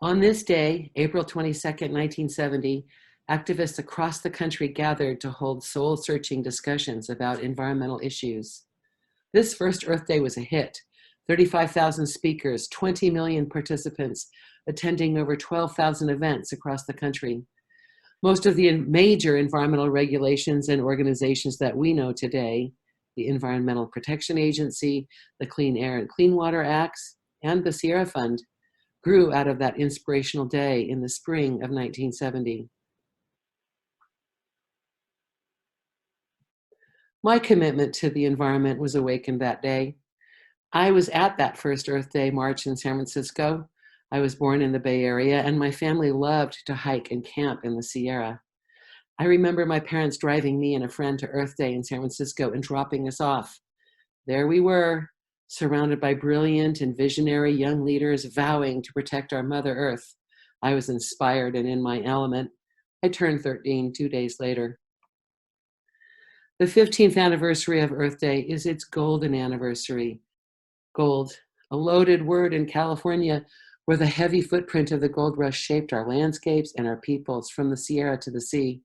On this day, April 22nd, 1970, activists across the country gathered to hold soul-searching discussions about environmental issues. This first Earth Day was a hit. 35,000 speakers, 20 million participants, attending over 12,000 events across the country. Most of the major environmental regulations and organizations that we know today, the Environmental Protection Agency, the Clean Air and Clean Water Acts, and the Sierra Fund, grew out of that inspirational day in the spring of 1970. My commitment to the environment was awakened that day. I was at that first Earth Day march in San Francisco. I was born in the Bay Area, and my family loved to hike and camp in the Sierra. I remember my parents driving me and a friend to Earth Day in San Francisco and dropping us off. There we were, surrounded by brilliant and visionary young leaders vowing to protect our Mother Earth. I was inspired and in my element. I turned 13 2 days later. The 15th anniversary of Earth Day is its golden anniversary. Gold, a loaded word in California, where the heavy footprint of the gold rush shaped our landscapes and our peoples from the Sierra to the sea.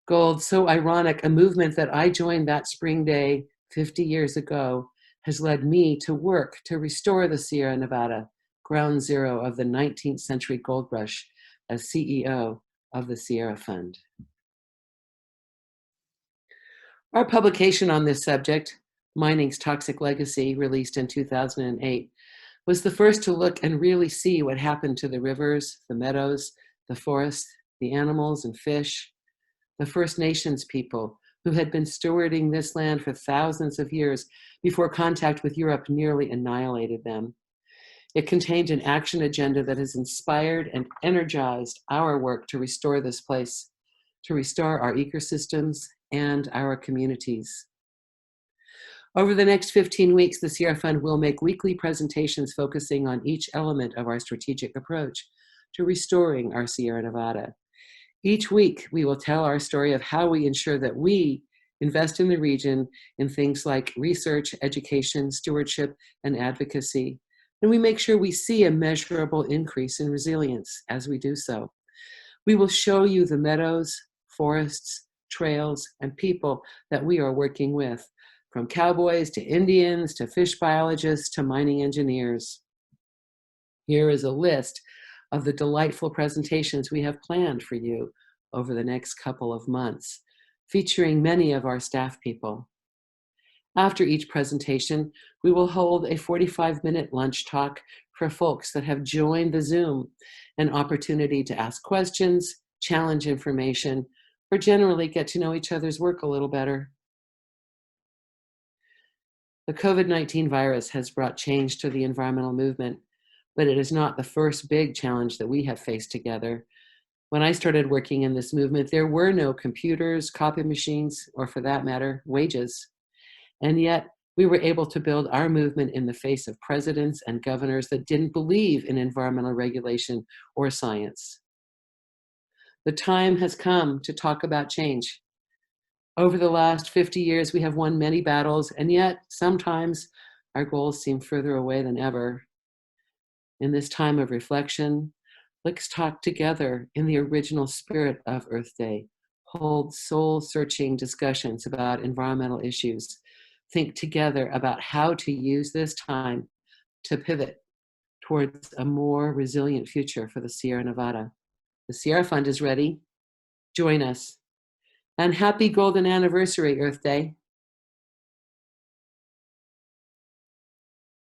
Gold, so ironic, a movement that I joined that spring day 50 years ago, has led me to work to restore the Sierra Nevada, ground zero of the 19th century gold rush, as CEO of the Sierra Fund. Our publication on this subject, Mining's Toxic Legacy, released in 2008, was the first to look and really see what happened to the rivers, the meadows, the forests, the animals and fish, the First Nations people who had been stewarding this land for thousands of years before contact with Europe nearly annihilated them. It contained an action agenda that has inspired and energized our work to restore this place, to restore our ecosystems and our communities. Over the next 15 weeks, the Sierra Fund will make weekly presentations focusing on each element of our strategic approach to restoring our Sierra Nevada. Each week, we will tell our story of how we ensure that we invest in the region in things like research, education, stewardship, and advocacy. And we make sure we see a measurable increase in resilience as we do so. We will show you the meadows, forests, trails, and people that we are working with, from cowboys to Indians to fish biologists to mining engineers. Here is a list of the delightful presentations we have planned for you over the next couple of months, featuring many of our staff people. After each presentation, we will hold a 45-minute lunch talk for folks that have joined the Zoom, an opportunity to ask questions, challenge information, or generally get to know each other's work a little better. The COVID-19 virus has brought change to the environmental movement, but it is not the first big challenge that we have faced together. When I started working in this movement, there were no computers, copy machines, or for that matter, wages. And yet, we were able to build our movement in the face of presidents and governors that didn't believe in environmental regulation or science. The time has come to talk about change. Over the last 50 years, we have won many battles, and yet sometimes our goals seem further away than ever. In this time of reflection, let's talk together in the original spirit of Earth Day. Hold soul-searching discussions about environmental issues. Think together about how to use this time to pivot towards a more resilient future for the Sierra Nevada. The Sierra Fund is ready. Join us. And happy golden anniversary, Earth Day.